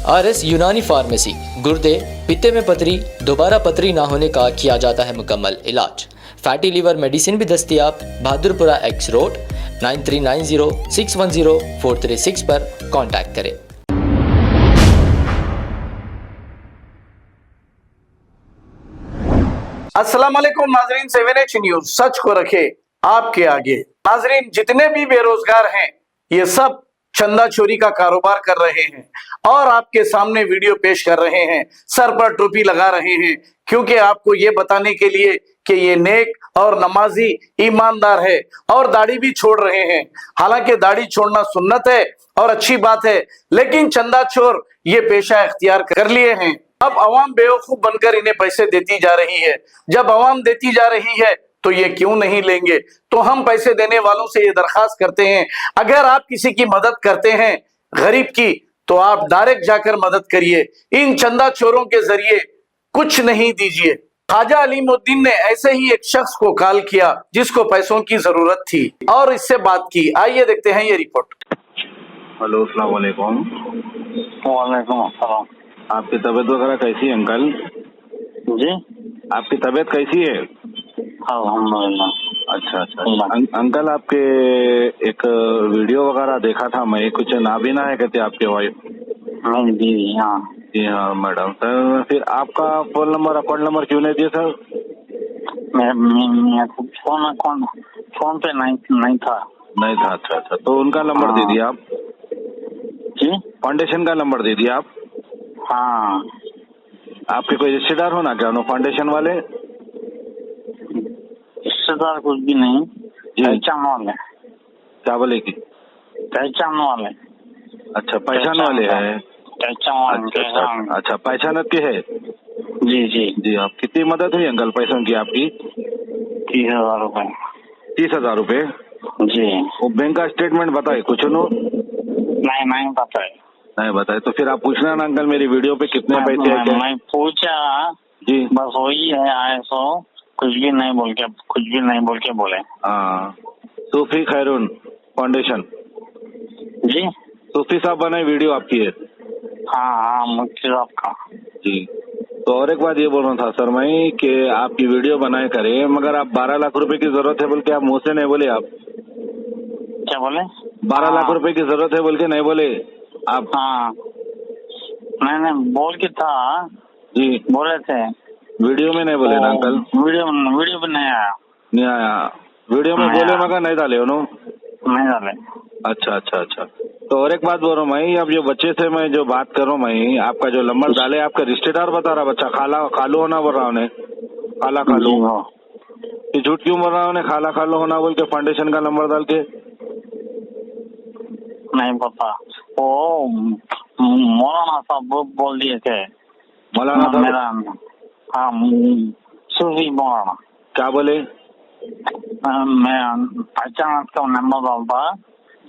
RS Unani pharmacy, गुर्दे, पित्ते में पथरी, दोबारा पथरी ना होने का किया जाता है मुकम्मल इलाज। फैटी लीवर मेडिसिन भी दस्तियाब। बहादुरपुरा X रोड 9390610436 पर कांटेक्ट करें। अस्सलाम वालेकुम नाजरीन, 7H न्यूज सच को रखे आपके आगे। नाजरीन, जितने भी बेरोजगार हैं ये सब चंदा चोरी का कारोबार कर रहे हैं और आपके सामने वीडियो पेश कर रहे हैं, सर पर टोपी लगा रहे हैं, क्योंकि आपको ये बताने के लिए कि ये नेक और नमाजी ईमानदार है और दाढ़ी भी छोड़ रहे हैं। हालांकि दाढ़ी छोड़ना सुन्नत है और अच्छी बात है, लेकिन चंदा चोर ये पेशा इख्तियार कर लिए हैं। अब अवाम बेवकूफ बनकर इन्हें पैसे देती जा रही है। जब अवाम देती जा रही है तो ये क्यों नहीं लेंगे? तो हम पैसे देने वालों से ये दरखास्त करते हैं, अगर आप किसी की मदद करते हैं गरीब की, तो आप डायरेक्ट जाकर मदद करिए। इन चंदा चोरों के जरिए कुछ नहीं दीजिए। ख्वाजा अलीमुद्दीन ने ऐसे ही एक शख्स को कॉल किया जिसको पैसों की जरूरत थी और इससे बात की। आइए देखते हैं ये रिपोर्ट। हेलो, अस्सलाम वालेकुम। वालेकुम अस्सलाम। आपकी तबीयत वगैरह कैसी है अंकल? जी, आपकी तबीयत कैसी है? अल्हम्दुलिल्लाह। अच्छा। अंकल, आपके एक वीडियो वगैरह देखा था मैं, कुछ नाबीना है कहते आपके वाइफ? मेरी बीवी। हाँ जी हाँ मैडम। सर फिर आपका फोन नंबर अकाउंट नंबर क्यों नहीं दिया सर? मेरा फोन पे नहीं था। नहीं था। अच्छा, तो उनका नंबर दे दिया आप? जी, फाउंडेशन का नंबर दे दिया आप? हाँ। आपके कोई रिश्तेदार हो ना क्या फाउंडेशन वाले? रिश्तेदार कुछ भी नहीं, पहचान वाले। क्या बोले की? पहचान वाले। अच्छा, पहचान वाले हैं। पहचान वाले। अच्छा, पहचानत के है? जी। आप कितनी मदद हुई अंकल पैसों की आपकी? 30,000 रुपए। 30,000 रुपए? जी। वो बैंक का स्टेटमेंट बताए कुछ नो? नहीं पता है। नहीं बताए तो फिर आप पूछना ना अंकल मेरी वीडियो पे कितने पैसे है क्या? मैं पूछा जी, बस वही है आए सो कुछ भी नहीं बोल के बोले। हाँ। सूफी खैरून फाउंडेशन। जी, सूफी साहब बनाए वीडियो आपकी है? हाँ मुफ्ती साहब का। जी। तो और एक बात ये बोल रहा था सर मैं कि आपकी वीडियो बनाए करे, मगर आप 12 लाख रुपए की जरूरत है बोल के आप मुँह से नहीं बोले। आप क्या बोले? 12 लाख रुपए की जरूरत है बोल के नहीं बोले आप? हाँ, मैंने बोल के था जी, बोले थे। वीडियो में नहीं बोले ना अंकल? वीडियो में नहीं आया। नहीं आया? वीडियो में बोले मगर नहीं डाले हो? नहीं डाले। अच्छा। तो और एक बात बोल रहा हूँ मैं, अब जो बच्चे से मैं जो बात कर रहा हूँ मैं, आपका जो नंबर डाले आपका रिश्तेदार बता रहा बच्चा खालू होना बोल रहा उन्हें। खालू ये झूठ क्यों बोल रहा उन्हें? खालू होना बोल के फाउंडेशन का नंबर डाल के। नहीं पता, वो मौलाना साहब बोल दिए थे। मौलाना साहब? मेरा हाँ, सूफी मौलाना। क्या बोले? मैं पहचान का नंबर डालता,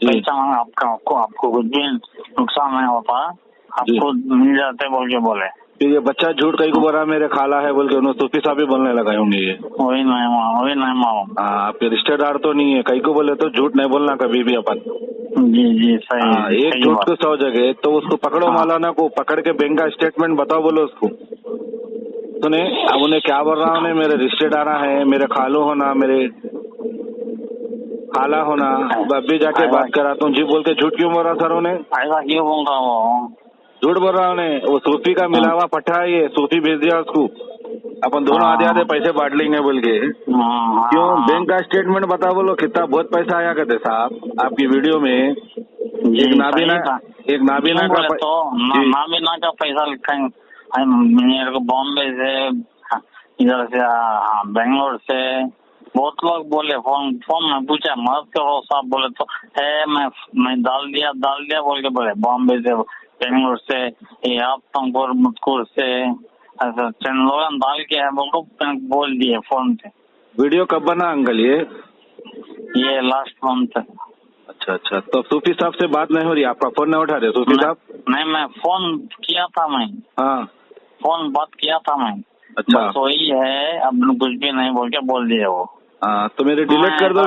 पहचान आपको कुछ भी नुकसान नहीं होता, आपको मिल जाते बोल के बोले। फिर ये बच्चा झूठ कहीं को बोल रहा मेरे खाला है बोल के, उन्होंने सूफी साहब ही बोलने लगाए होंगे ये। वही नहीं मालूम। हाँ, आपके रिश्तेदार तो नहीं है, कहीं को बोले तो झूठ नहीं बोलना कभी भी अपन। जी सही। एक झूठ को 100 जगह। तो उसको पकड़ो मौलाना को, पकड़ के बैंक का स्टेटमेंट बताओ बोलो उसको। सुने अब उन्हें क्या बोल रहा हूँ, मेरे रिश्तेदार है, मेरे खालू होना, मेरे खाला होना, अभी जाके बात कराता हूँ। जी बोल के झूठ क्यों बोल रहा सर उन्हें? ऐसा क्यों बोल रहा हूँ? झूठ बोल रहा उन्हें। वो सूफी का मिला हुआ पट्टा है, ये सूफी भेज दिया उसको, अपन दोनों आधे पैसे बांट लेंगे बोल के। क्यों? बैंक का स्टेटमेंट बताओ बोलो कितना बहुत पैसा आया करते साहब आपकी वीडियो में। एक नाबीना का पैसा लिखा है मेरे को, बॉम्बे से, इधर से, बेंगलोर से बहुत लोग बोले। फोन में पूछा मदद करो साहब, बोले तो है मैं डाल दिया बोल के बोले। बॉम्बे से, बेंगलोर से, आपतंगपुर मुतकुर से, ऐसा चंद लोग डाल के है बोल दिए फोन पे। वीडियो कब बना अंकल ये लास्ट मंथ। अच्छा। तो सूफी साहब से बात नहीं हो रही? आपका फोन नहीं उठा रहे सूफी साहब? नहीं, मैं फोन किया था। हाँ, फोन बात किया था मैं। अच्छा, बस वही है, अब कुछ भी नहीं बोल के बोल दिया वो। हाँ, तो मेरे डिलीट कर दो।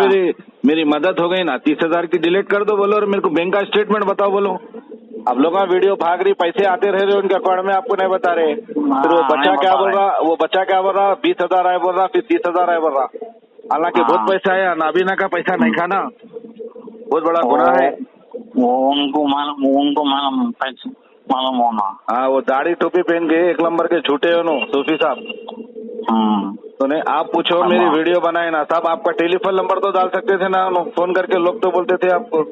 मेरी मदद हो गई ना, 30,000 की डिलीट कर दो बोलो, और मेरे को बैंक का स्टेटमेंट बताओ बोलो। अब लोग वीडियो भाग रही, पैसे आते रह रहे उनके अकाउंट में, आपको नहीं बता रहे। फिर वो बच्चा क्या बोल रहा, वो बच्चा क्या बोल रहा, 20,000 आए बोल रहा, फिर 30,000 आए बोल रहा। हालांकि बहुत पैसा है, नाबीना का पैसा नहीं खाना बहुत बड़ा गुनाह है। वो उनको मालूम पैसे मालूम होना। हाँ, वो दाढ़ी टोपी पहन के 1 नंबर के झूठे हो नो सूफी साहब। तो नहीं, आप पूछो मेरी वीडियो बनाए ना साहब, आपका टेलीफोन नंबर तो डाल सकते थे ना, फोन करके लोग तो बोलते थे आपको।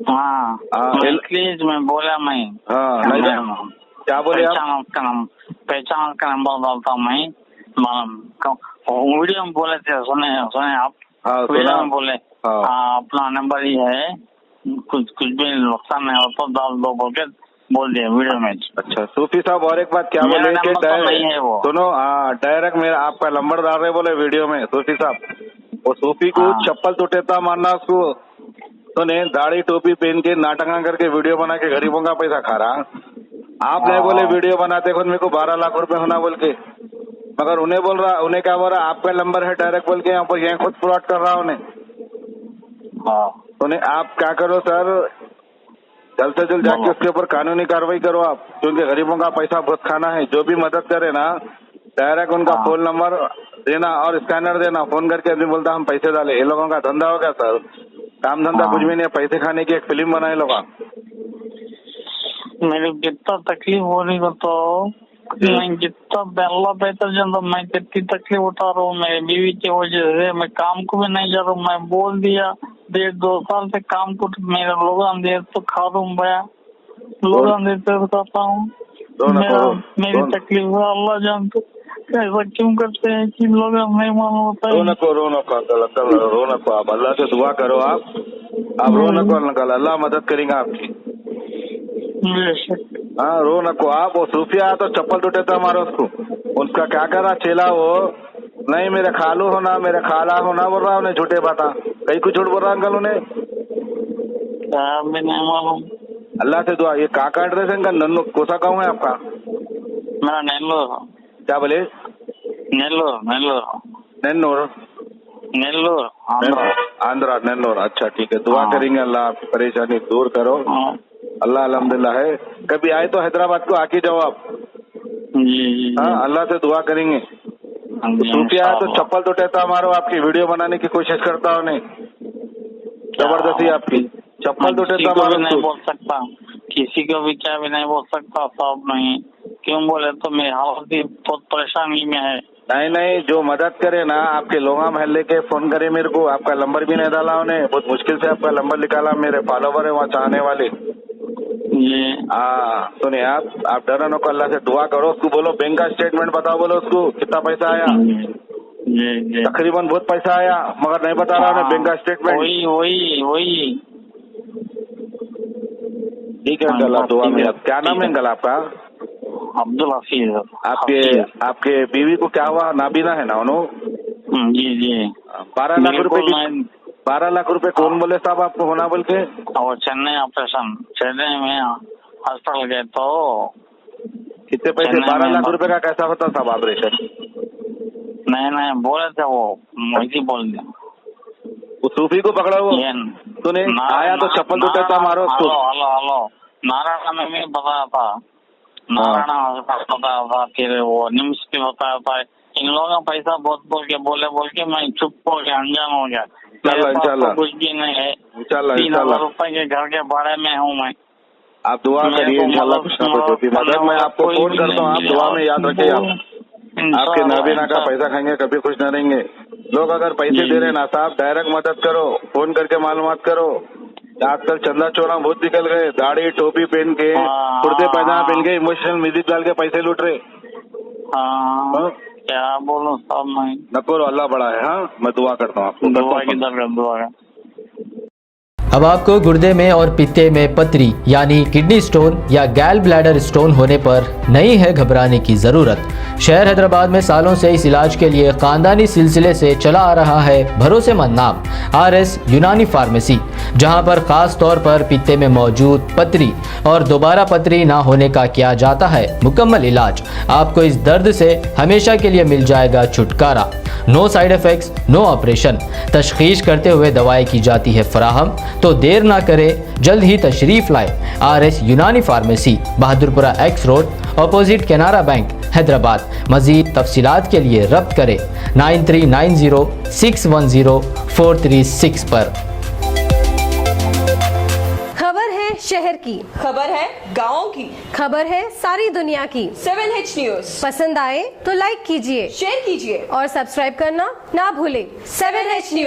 हाँ, प्लीज मैं बोला मैं। हाँ, नहीं क्या बोले आप? पहचान का नंबर डालता मैं। वीडियो में बोले थे, सुने आप? हाँ, वीडियो में बोले हाँ। अपना नंबर ही है, कुछ भी नुकसान नहीं हो तो डाल दो बोल के बोल दिया वीडियो में। अच्छा सूफी साहब, और एक बात क्या बोले कि सुनो, हाँ डायरेक्ट मेरा आपका नंबर डाल रहे बोले वीडियो में सूफी साहब। वो सूफी को चप्पल टूटेता मारना उसको, तो नहीं दाढ़ी टोपी पहन के नाटक करके वीडियो बना के गरीबों का पैसा खा रहा। आप नहीं बोले वीडियो बनाते खुद मेरे को 12 लाख रुपए होना बोल के, मगर उन्हें बोल रहा, उन्हें क्या बोल रहा, आपका नंबर है डायरेक्ट बोल के यहाँ पर, यहाँ खुद फ्रॉड कर रहा उन्हें। उन्हें आप क्या करो सर, जल्द से जल्द जाके उसके ऊपर कानूनी कार्रवाई करो आप, क्योंकि गरीबों का पैसा बहुत खाना है। जो भी मदद करे ना डायरेक्ट उनका फोन नंबर देना और स्कैनर देना, फोन करके अभी बोलता हम पैसे डाले। ये लोगों का धंधा हो गया सर, काम धंधा कुछ भी नहीं, पैसे खाने की एक फिल्म बनाए लोग। मेरे जितना तकलीफ हो रही हो तो मैं जितना अल्लाह बेहतर जानता, मैं कितनी तकलीफ उठा रहा हूँ मेरी बीवी की वजह से। मैं काम को भी नहीं जा रहा हूँ, मैं बोल दिया 1.5-2 साल से काम को मेरे लोग देर तो खा रहा हूँ भैया, लोग देते बताता हूँ। मेरी तकलीफ है अल्लाह जानते, ऐसा क्यों करते हैं कि लोग नहीं मालूम होता है। रो नको आप अल्लाह से दुआ करो, आप रो नको, अल्लाह मदद करेंगे आपकी। हाँ रो नको आप। वो सूफिया तो चप्पल टूटे था हमारा उसको, उसका क्या करा चेला वो नहीं मेरे खालू होना मेरे खाला होना बोल रहा, उन्हें झूठे बाता कहीं कुछ झूठ बोल रहा अंकल उन्हें। नहीं मालूम, अल्लाह से दुआ। ये काका एड्रेस है अंकल, नन्नू कोसा गाँव है आपका? मेरा नेल्लोर। क्या बोले? नेल्लोर आंध्रा नेल्लोर। अच्छा ठीक है, दुआ करेंगे अल्लाह आपकी परेशानी दूर करो। अल्लाह अल्हम्दुलिल्लाह है, कभी आए तो हैदराबाद को आके जाओ आप। हाँ अल्लाह से दुआ करेंगे। सूफिया है तो चप्पल तो टहता मारो, आपकी वीडियो बनाने की कोशिश करता हूँ नहीं, जबरदस्ती आपकी चप्पल तो टहता मारो। नहीं बोल सकता किसी को भी, क्या भी नहीं बोल सकता साहब। नहीं क्यों बोले तो मेरी हालत भी बहुत परेशानी में है। नहीं जो मदद करे ना आपके लोगा महल्ले के फोन करे मेरे को, आपका नंबर भी नहीं डाला उन्हें, बहुत मुश्किल से आपका नंबर निकाला, मेरे फॉलोवर है वहाँ चाहने वाले। सुनिए आप डरो नको, अल्लाह से दुआ करो। उसको बोलो बैंक का स्टेटमेंट बताओ, बोलो उसको कितना पैसा आया। तकरीबन बहुत पैसा आया मगर नहीं बता रहा है बैंक का स्टेटमेंट। वही ठीक है अंकल, दुआ में। क्या नाम है अंकल आपका? अब्दुल हफीज। आपके बीवी को क्या हुआ? नाबीना है ना उन्होंने? जी 12 लाख रुपए कौन बोले साहब आपको होना बोल के? और चेन्नई ऑपरेशन, चेन्नई में हॉस्पिटल गए तो कितने पैसे? 12 लाख रुपए का कैसा होता साहब ऑपरेशन? नहीं बोले थे वो, मुझे बोल दिया। वो सूफी को पकड़ा हुआ तूने, आया तो चप्पल टूटा मारो उसको। हेलो नारायण में भी बताया था, नारायण हॉस्पिटल बताया था, फिर वो निम्स भी बताया था। इन लोगों का पैसा बहुत बोल के मैं चुप हो गया, अनजान हो गया। इंशाल्लाह कुछ भी नहीं है, इंशाल्लाह 3,000 रुपए के घर के बारे में हूँ मैं। आप दुआ करिए इंशाल्लाह कुछ ना कुछ होती मदद। मैं आपको फोन करता हूँ, आप दुआ में याद रखिए। आप आपके नाबीना का पैसा खाएंगे कभी खुश न रहेंगे। लोग अगर पैसे दे रहे ना साहब, डायरेक्ट मदद करो, फोन करके मालूमात करो। आजकल चंदा चोरा बहुत निकल गए, दाढ़ी टोपी पहन के, कुर्ते पैजामा पहन के, इमोशनल म्यूजिक डाल के पैसे लूट रहे। क्या बोलूं साहब मैं। नको अल्लाह बड़ा है। हाँ मैं दुआ करता हूँ आपको। दुआ अब आपको गुर्दे में और पित्ते में पथरी यानी किडनी स्टोन या गैल ब्लैडर स्टोन होने पर नहीं है घबराने की ज़रूरत। शहर हैदराबाद में सालों से इस इलाज के लिए ख़ानदानी सिलसिले से चला आ रहा है भरोसेमंद नाम RS यूनानी फार्मेसी, जहां पर ख़ास तौर पर पित्ते में मौजूद पथरी और दोबारा पथरी ना होने का किया जाता है मुकम्मल इलाज। आपको इस दर्द से हमेशा के लिए मिल जाएगा छुटकारा। No side effects, no operation. तशखीस करते हुए दवाएं की जाती है फराहम। तो देर ना करें, जल्द ही तशरीफ लाए RS Unani Pharmacy, Bahadurpura X Road, opposite Canara Bank, Hyderabad. मजीद तफसीलात के लिए रब्त करें 9390610436 पर। खबर है शहर की, खबर है गाँव की, खबर है सारी दुनिया की। 7H न्यूज पसंद आए तो लाइक कीजिए, शेयर कीजिए और सब्सक्राइब करना ना भूलें। 7H news.